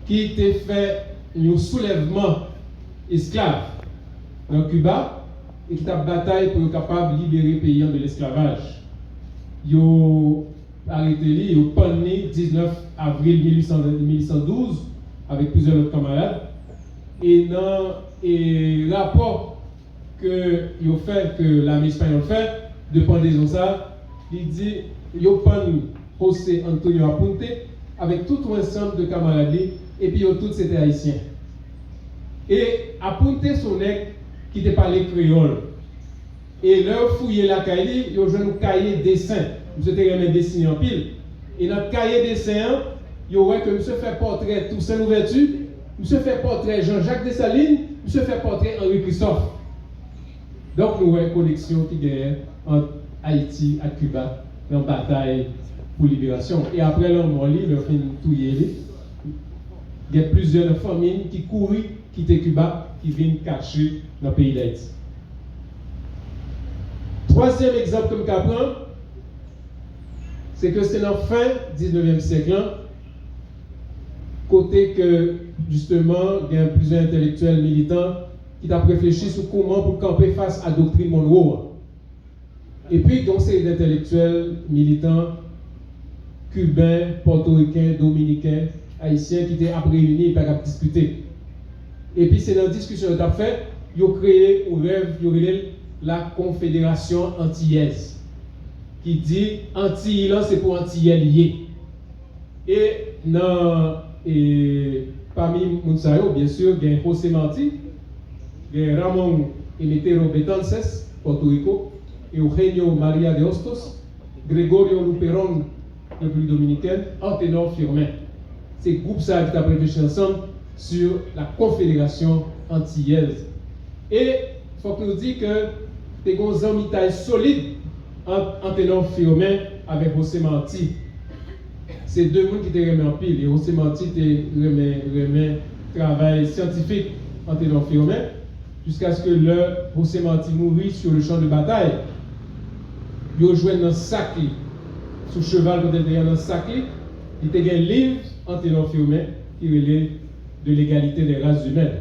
qui t'a fait un soulèvement esclave dans Cuba et qui t'a bataille pour être capable de libérer le pays de l'esclavage. Ils ont arrêté lui, ils ont pendu 19 avril 1812 avec plusieurs autres camarades. Et dans le rapport que ils ont fait, que l'armée espagnole fait, de pendaison ça, il dit ils ont pendu José Antonio Aponte avec tout un ensemble de camarades et puis ils ont tous c'était haïtiens. Et Aponte son nègre qui te parlait créole. Et leur fouiller la cahier, ils ont joué un cahier dessin. Monsieur te remet dessiné en pile. Et dans le cahier dessin, il y que monsieur fait portrait Toussaint Louverture, monsieur fait portrait Jean-Jacques Dessalines, monsieur fait portrait Henri Christophe. Donc nous avons une connexion qui gagne entre Haïti et Cuba dans la bataille pour libération. Et après leur mort, leur fin tout il y a plusieurs familles qui courent, qui quittent Cuba, qui viennent cacher dans le pays d'Haïti. Troisième exemple que je prends, c'est que c'est dans la fin du 19e siècle, côté que justement, il y a plusieurs intellectuels militants qui ont réfléchi sur comment pour camper face à la doctrine Monroe. Et puis, donc, c'est des intellectuels militants cubains, portoricains, dominicains, haïtiens qui étaient réunis et pas discuter. Et puis, c'est dans la discussion que tu as fait, ils ont créé un rêve, ils ont créé la Confédération antillaise, qui dit Antilles, c'est pour Antillais liés. Et parmi Mounsayo, bien sûr, il y a José Martí, il y a Ramón Emetero Betances, Porto Rico, Eugenio María de Hostos, Gregorio Luperón, République dominicaine, Antenor Firmin. C'est le groupe ça qui a réfléchi ensemble sur la Confédération antillaise. Et il faut que nous disions que des gros amis solides entre Antenor Firmin avec José Martí. C'est deux mondes qui étaient remis en pile. Et José Martí remet travail scientifique Antenor Firmin jusqu'à ce que José Martí mourit sur le champ de bataille. Il a joué dans le sac, sous cheval, quand il était dans le sac, il était un livre Antenor Firmin qui relève de l'égalité des races humaines.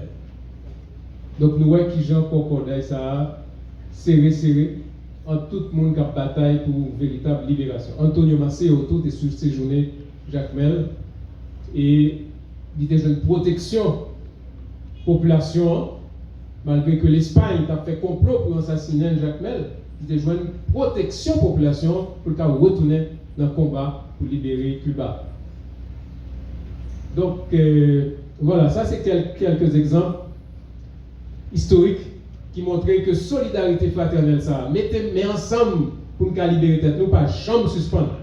Donc nous voyons qui Jean Concordat, ça a serré en tout le monde qui a bataille pour une véritable libération. Antonio Maceo tout est sur séjourné Jacques Mel et il était une protection population malgré que l'Espagne a fait complot pour assassiner Jacques Mel, il était une protection population pour qu'elle retourne dans le combat pour libérer Cuba. Donc voilà, ça c'est quelques exemples historiques qui montraient que solidarité fraternelle, ça, mettez ensemble pour nous libérer tête, nous pas jamais suspendre.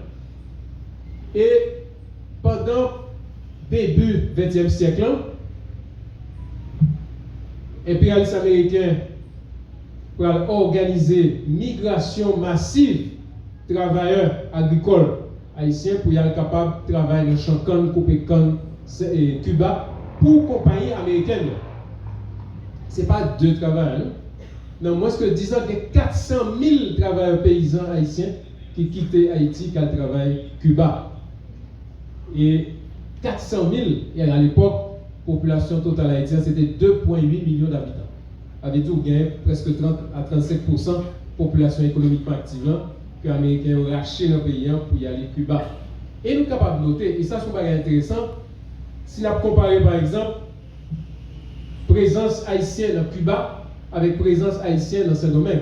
Et pendant début 20e siècle, l'impérialisme américain pour organiser migration massive de travailleurs agricoles haïtiens pour y être capable de travailler dans Chancan, Coupécan, Cuba pour compagnie américaine. Ce n'est pas deux travailleurs. Non, moi, ce que disons qu'il y a 400 000 travailleurs paysans haïtiens qui quittent Haïti, qui travaillent Cuba. Et 400 000, et à l'époque, la population totale haïtienne, c'était 2,8 millions d'habitants. Avec tout, il y a presque 30 à 35% de population économiquement active que les Américains ont racheté dans le pays pour y aller Cuba. Et nous sommes capables de noter, et ça c'est un intéressant, si nous comparons par exemple présence haïtienne à Cuba avec présence haïtienne dans ce domaine.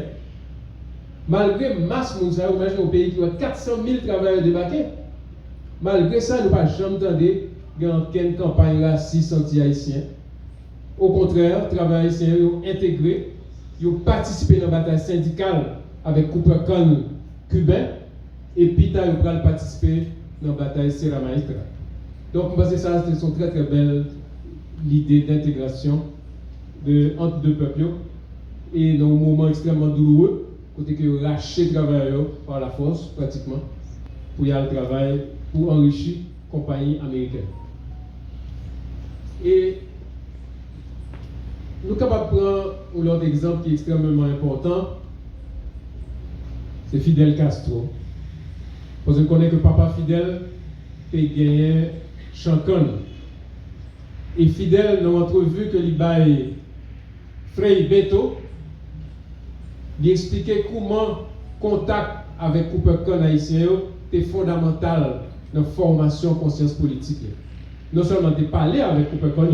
Malgré masse mondiale, imaginez au pays qui a 400 000 travailleurs débarqués. Malgré ça, nous n'avons jamais entendu qu'il y a une campagne raciste anti-haïtienne. Au contraire, les travailleurs haïtiens ont intégré, ils ont participé dans la bataille syndicale avec Cooper Con cubain, et puis ils ont participé dans la bataille Sierra Maestra. Donc, je pense que ça, c'est une très très belle idée d'intégration entre deux peuples. Et dans un moment extrêmement douloureux, côté que vous rachetez les travailleurs par la force, pratiquement, pour y aller travailler, pour enrichir la compagnie américaine. Et nous sommes capables de prendre un autre exemple qui est extrêmement important, c'est Fidel Castro. Parce qu'on connaît que papa Fidel a gagné Chancon. Et Fidel, dans l'entrevue que l'Ibaï Frei Beto, il expliquait comment contact avec Coupecan haïtien est fondamental dans la formation de conscience politique. Non seulement de parler avec Coupecan,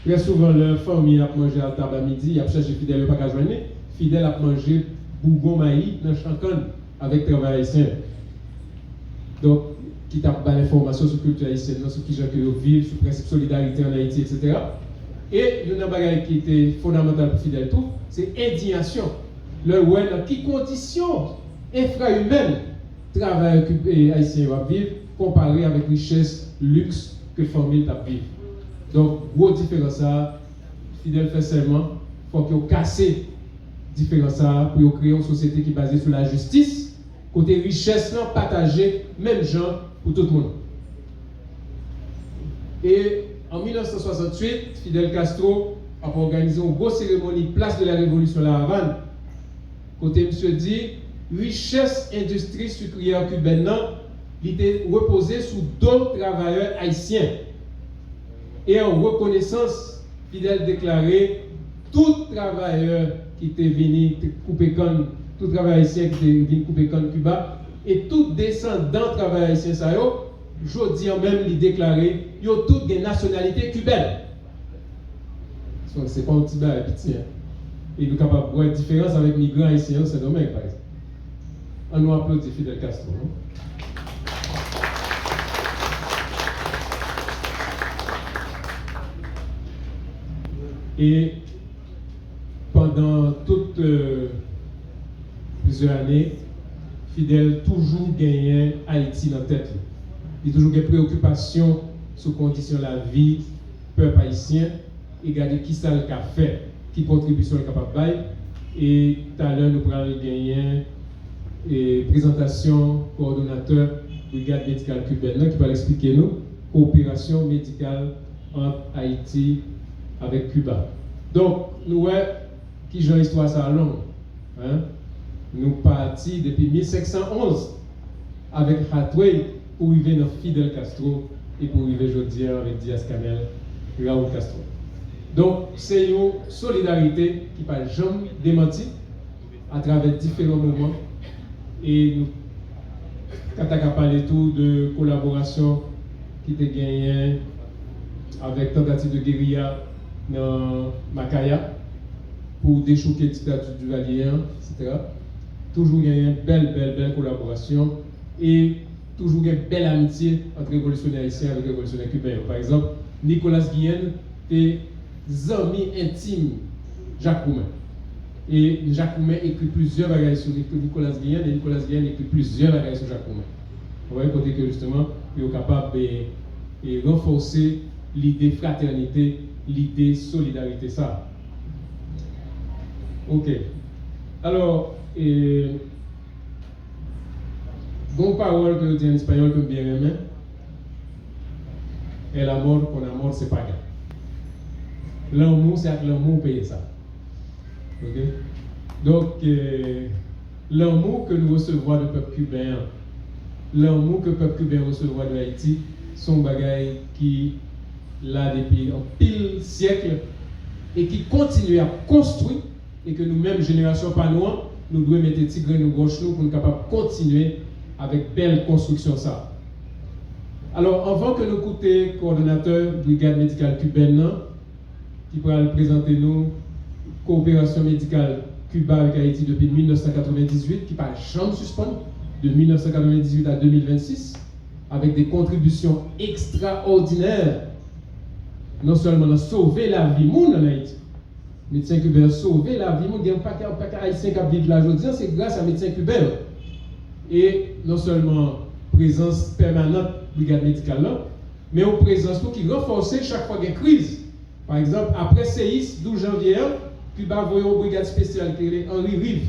très souvent leur famille a mangé à table à midi, il a cherché Fidel pas qu'à joindre, Fidel a mangé bougon maïs dans Chancan avec le travail haïtien. Donc, qui t'a pas l'information sur la culture haïtienne, sur qui gens vivent, sur le principe de solidarité en Haïti, etc. Et il y a un bagage qui était fondamental pour Fidel tout, c'est indignation. Le ouais, dans quelles conditions infrahumaines travail haïtien va vivre comparé avec richesse, luxe que famille t'a vivre. Donc, gros différence ça, Fidel fait seulement, il faut qu'il casse différence ça pour créer une société qui est basée sur la justice, côté richesse non partagée, même gens pour tout le monde. Et en 1968, Fidel Castro a organisé une grosse cérémonie place de la Révolution La Havane. Côté monsieur dit, richesse industrie sucrière cubaine, il était reposé sous d'autres travailleurs haïtiens. Et en reconnaissance, Fidel déclarait tout travailleur qui était venu couper canne, tout travailleur haïtien qui était venu couper canne Cuba, et tout descendant travailleur haïtien, ça je dis même, il déclarait, ils ont toutes des nationalités cubaines. C'est pas un petit bail petit. Et nous sommes capables de voir une différence avec les migrants haïtiens, c'est dommage, par exemple. On nous applaudit Fidel Castro. Et pendant toutes plusieurs années, Fidel toujours gagnait Haïti dans la tête. Il a toujours des préoccupations sur les conditions de la vie, peuple haïtien, et regarder qui ça le fait, qui contribution est capable de faire. Et tout à l'heure, nous allons gagner une présentation coordonnateur brigade médicale cubaine qui va expliquer nous coopération médicale entre Haïti avec Cuba. Donc, nous voyons qui j'ai histoire ça long. Hein? Nous partis depuis 1511 avec Hathaway pour arriver dans Fidel Castro et pour arriver aujourd'hui avec Diaz-Canel, Raúl Castro. Donc, c'est une solidarité qui n'a jamais démenti à travers différents moments. Et nous, quand on a parlé tout de collaboration qui était gagnée avec tentative de guérilla dans Macaya pour déchouquer la dictature du Valien, etc. Toujours il y a une belle collaboration et toujours une belle amitié entre révolutionnaires haïtiens et révolutionnaires cubains. Par exemple, Nicolas Guillen était ami intime Jacques Roumain. Et Jacques Roumain écrit plusieurs bagages sur Nicolas Guillen et Nicolas Guillen écrit plusieurs bagages sur Jacques Roumain. Vous voyez côté que justement, il est capable de renforcer l'idée fraternité, l'idée solidarité ça. Ok. Alors, bon parole que je dis en espagnol que bien aimé, et la mort qu'on a mort c'est pas grave. L'amour c'est avec l'amour payer ça. Ok. Donc l'amour que nous recevons du peuple cubain, l'amour que le peuple cubain recevra de Haïti, sont bagailles qui là depuis un pile siècle et qui continuent à construire et que nous-mêmes, génération pas nous devons mettre des petits grains nous gauche nous pour nous capables de continuer avec belle construction ça. Alors, avant que nous écoutions le coordonnateur brigade médicale cubaine qui pourra présenter nous coopération médicale Cuba avec Haïti depuis 1998 qui par jamais suspendu de 1998 à 2026 avec des contributions extraordinaires non seulement de sauver la vie monde en Haïti. Médecins cubains sauver la vie monde, il n'y a pas qu'un haïtien qui vit là aujourd'hui, c'est grâce à médecins cubains. Et non seulement présence permanente brigade médicale là, mais une présence qui renforcée chaque fois qu'il y a une crise. Par exemple, après séisme 12 janvier, Cuba voyait une brigade spéciale qui est Henri Rive.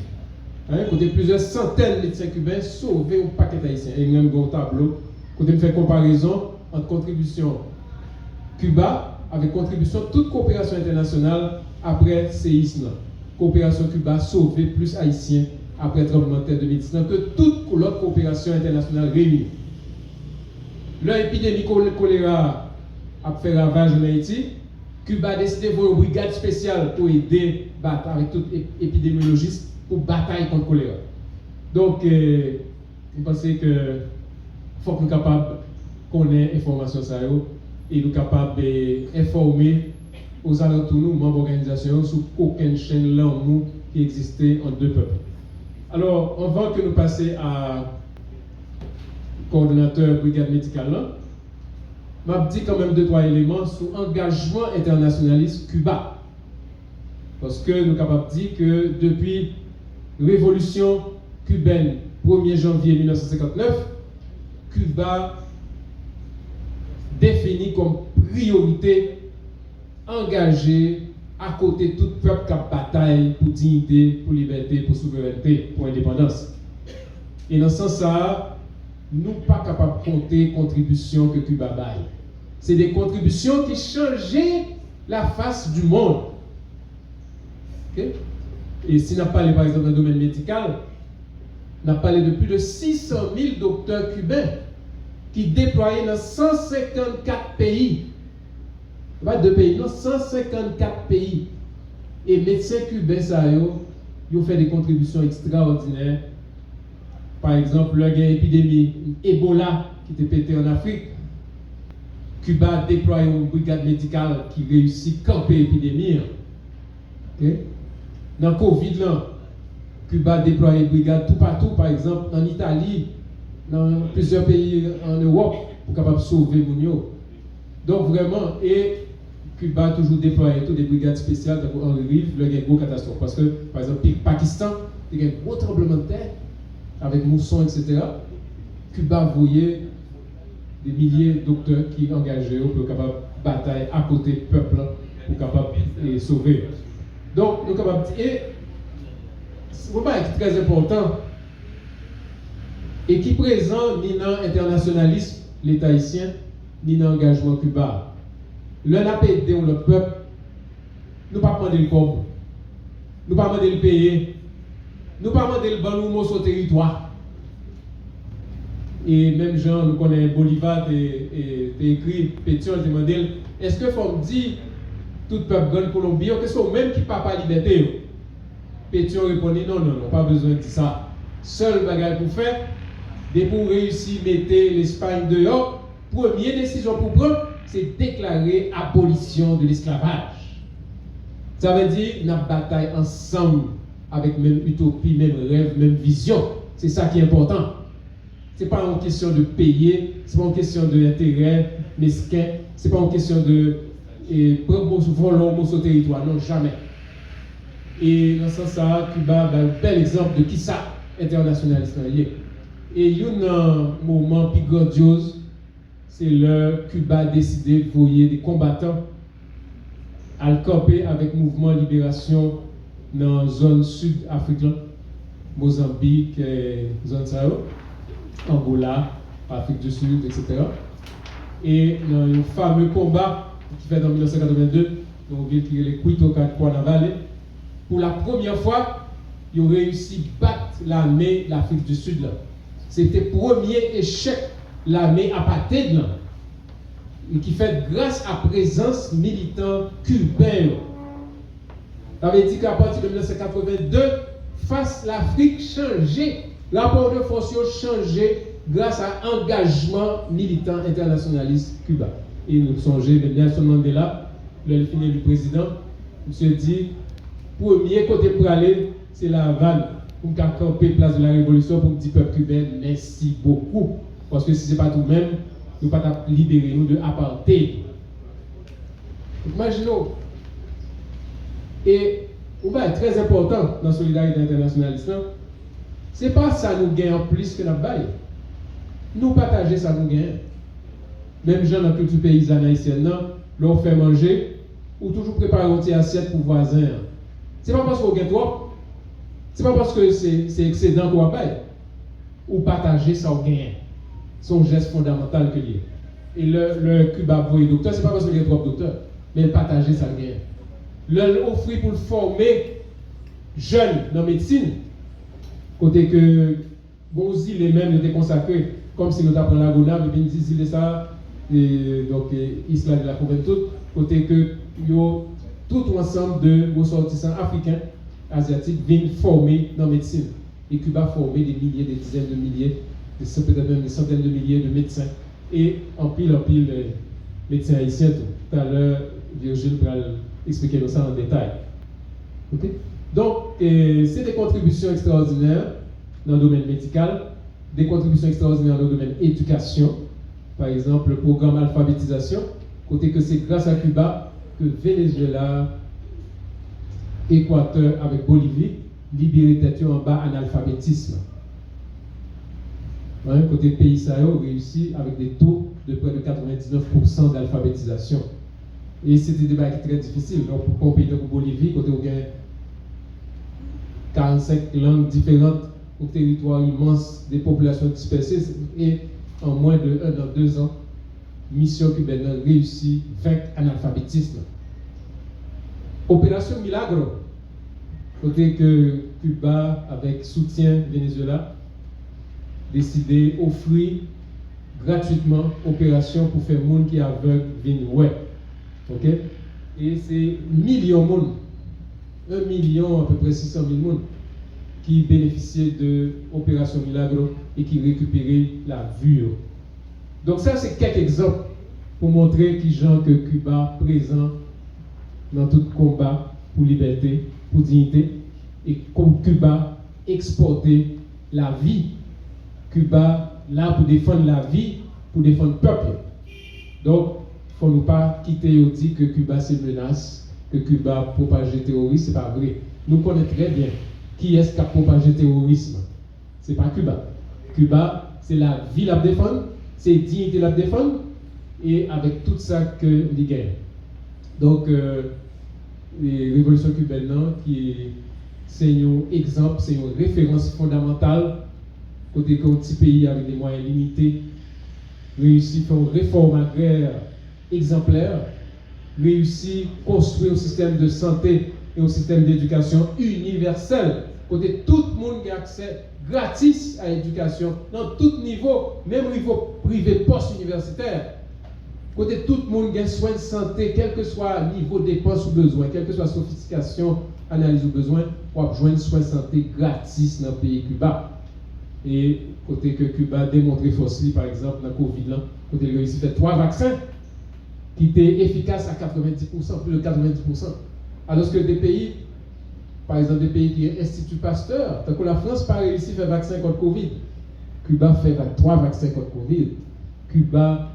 Côté plusieurs centaines de médecins cubains sauvés un paquet d'haïtiens. Et même un tableau, côté fait comparaison entre contribution Cuba avec contribution toute coopération internationale après séisme. Coopération Cuba sauvé plus haïtiens après tremblement de terre 2019 que toute l'autre coopération internationale réunie. L'épidémie choléra a fait ravage en Haïti, Cuba a décidé de faire une brigade spéciale pour aider avec tout épidémiologiste pour bataille contre le choléra. Donc, je pense que faut que nous soyons capables de connaître l'information et nous sommes capables d'informer aux alentours, nous, membres d'organisation, sur aucune chaîne langue qui existait entre deux peuples. Alors, avant que nous passions à coordonnateur brigade médicale, je vais dire quand même 2-3 éléments sur l'engagement internationaliste Cuba. Parce que nous sommes capables de dire que depuis la révolution cubaine, 1er janvier 1959, Cuba défini comme priorité engagée à côté de tout peuple qui a bataille pour dignité, pour liberté, pour souveraineté, pour indépendance. Et dans ce sens-là, nous ne sommes pas capables de compter les contributions que Cuba baille. C'est des contributions qui changeaient la face du monde. Okay? Et si on a parlé par exemple dans le domaine médical, on a parlé de plus de 600 000 docteurs cubains qui déployaient dans 154 pays. Pas deux pays, non, 154 pays. Et médecins cubains, ils ont fait des contributions extraordinaires. Par exemple, il y a une épidémie Ebola qui était pété en Afrique. Cuba a déployé une brigade médicale qui réussit à camper l'épidémie. Okay? Dans le Covid, là, Cuba a déployé une brigade tout partout, par exemple en Italie, dans plusieurs pays en Europe, pour capable sauver Mounio. Donc vraiment, et Cuba a toujours déployé toutes des brigades spéciales en rive, il y a une grosse catastrophe. Parce que, par exemple, Pakistan, il y a un gros tremblement de terre, avec mousson, etc. Cuba voyait des milliers de docteurs qui sont engagés pour être capables de batailler à côté du peuple pour capable de sauver. Donc, nous sommes capables de dire, c'est un point très important, et qui présente ni dans l'internationalisme, l'État haïtien, ni dans l'engagement cubain. L'un a aidé le peuple, nous ne pas demander le corps, nous ne pas demander le payer, nous ne pas demander le bon mot sur le territoire. Et même Jean, nous connaissons Bolivar, et écrit, Pétion, il demandé, est-ce que faut me dire, tout peuple gagne Colombie, ou qu'est-ce que même qui pas la liberté? Pétion répondit, non, pas besoin de ça. Seul bagage pour faire, dès pour réussir à mettre l'Espagne dehors, première décision pour prendre, c'est déclarer abolition de l'esclavage. Ça veut dire, nous bataille ensemble, avec même utopie, même rêve, même vision. C'est ça qui est important. Ce n'est pas une question de payer, ce n'est pas une question d'intérêt mesquin, ce n'est pas une question de voler sur le territoire, non, jamais. Et dans ce sens, Cuba a un bel exemple de qui ça, internationaliste. Et il y a un moment plus grandiose, c'est le Cuba a décidé de voyer des combattants à le camper avec le mouvement Libération dans la zone sud-africaine, Mozambique, zone Sahel. Angola, Afrique du Sud, etc. Et dans un fameux combat qui fait en 1982, dans une ville qui est le Cuito-Cuanavale, pour la première fois, ils ont réussi à battre l'armée de l'Afrique du Sud. C'était le premier échec de l'armée apartheid, et qui fait grâce à la présence militante cubaine. Ça veut dire qu'à partir de 1982, face à l'Afrique changée, rapport de force a changé grâce à l'engagement militant internationaliste Cuba. Et nous songez, Nelson Mandela, le fini du président, monsieur dit, premier côté pour aller, c'est la Havane, pour camper place de la Révolution, pour dire peuple cubain, merci beaucoup. Parce que si ce n'est pas tout de même, nous ne pouvons pas libérer nous de apartheid. Imaginons. Et on va être très important dans la solidarité internationaliste. Ce n'est pas ça nous gagnons plus que notre bail. Nous partager ça nous gagnons. Même gens dans la culture paysanne haïtienne, leur fait manger ou toujours préparer une petite assiette pour voisins. Ce n'est pas parce qu'on gagne trop, ce n'est pas parce que c'est excédent qu'on bail. Ou partager ça on gagne. C'est un geste fondamental que lié. Et le Cuba pour les docteurs, ce n'est pas parce qu'il y a trop de docteurs, mais le partager ça gagne. L'offrir pour le former jeunes dans la médecine, côté que bon les mêmes étaient consacrés, comme si nous apprenions la gonave, et bien disent ça, donc Isla de la Juventud, côté que yo tout ensemble de ressortissants africains, asiatiques, viennent former dans la médecine. Et Cuba a formé des milliers, des dizaines de milliers, peut-être même des centaines de milliers de médecins. Et en pile, médecins haïtiens. Tout à l'heure, Virgile va expliquer ça en détail. Okay? Donc, c'est des contributions extraordinaires dans le domaine médical, des contributions extraordinaires dans le domaine éducation. Par exemple, le programme alphabétisation, côté que c'est grâce à Cuba que Venezuela, Équateur avec Bolivie, libérer tête en bas analphabétisme. Ouais, côté pays Sahel réussi avec des taux de près de 99% d'alphabétisation. Et c'est des débats très difficiles. Donc, pour un pays comme Bolivie, côté où il y a 45 langues différentes, au territoire immense, des populations dispersées, et en moins de 1 an, 2 ans, mission cubaine a réussi vaincre l'analphabétisme. Opération Milagro, côté que Cuba, avec soutien Venezuela, décidé d'offrir gratuitement opération pour faire monde qui est aveugle vienne ouais. OK? Et c'est millions de monde, 1 million, à peu près 600 000 monde qui bénéficiaient de l'opération Milagro et qui récupéraient la vue. Donc ça, c'est quelques exemples pour montrer qui gens que Cuba présent dans tout combat pour liberté, pour dignité, et comme Cuba exporter la vie. Cuba là pour défendre la vie, pour défendre le peuple. Donc, il ne faut nous pas quitter et dire que Cuba c'est une menace, que Cuba propage le terrorisme, ce n'est pas vrai. Nous connaissons très bien qui est-ce qui a propagé le terrorisme. Ce n'est pas Cuba. Cuba, c'est la vie à défendre, c'est la dignité à défendre, et avec tout ça que nous gagnons. Donc, les révolutions cubaines, c'est un exemple, c'est une référence fondamentale, côté qu'un petit pays avec des moyens limités, réussit à faire une réforme agraire exemplaire, réussit à construire un système de santé et un système d'éducation universel, côté tout le monde a accès gratis à l'éducation, dans tout niveau, même niveau privé post-universitaire. Côté tout le monde a soins de santé, quel que soit le niveau de dépenses ou besoin, quelle que soit la sophistication, analyse ou besoin, pour avoir soins de santé gratis dans le pays Cuba. Et côté que Cuba a démontré force, par exemple, dans le Covid, côté il a réussi à faire 3 vaccins qui étaient efficaces à 90%, plus de 90%. Alors que des pays, par exemple des pays qui sont Institut Pasteur, tant que la France n'a pas réussi à faire vaccin contre Covid, Cuba fait 3 vaccins contre Covid. Cuba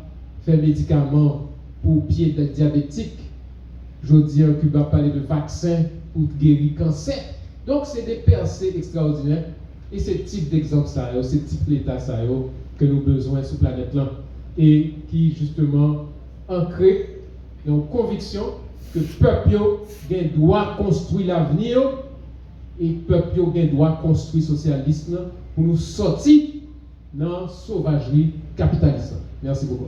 fait médicaments pour pieds diabétiques. Je dis en Cuba parler de vaccins pour guérir le cancer. Donc c'est des percées extraordinaires. Et ce type d'exemple, ce type d'état que nous avons besoin sur la planète là, et qui justement ancré dans une conviction que le peuple doit construire l'avenir et le peuple doit construire le socialisme pour nous sortir dans la sauvagerie capitaliste. Merci beaucoup.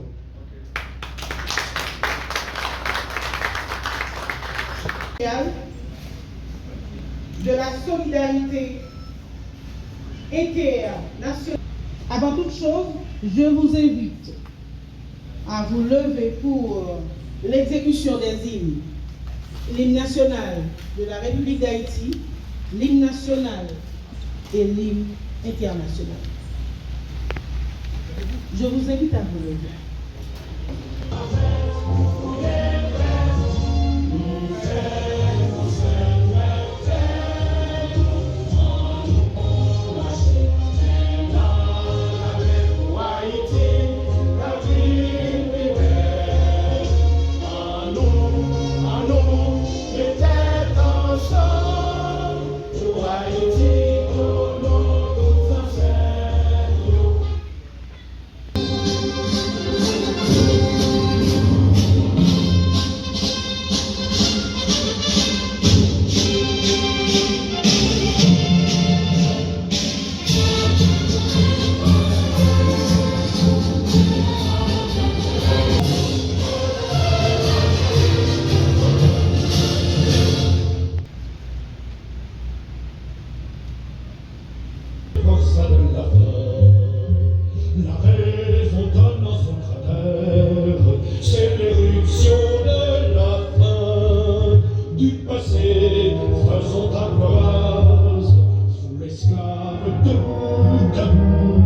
De la solidarité internationale. Avant toute chose, je vous invite à vous lever pour l'exécution des hymnes. L'hymne national de la République d'Haïti, l'hymne national et l'hymne international. Je vous invite à vous lever. La raison donne dans son cratère. Cup.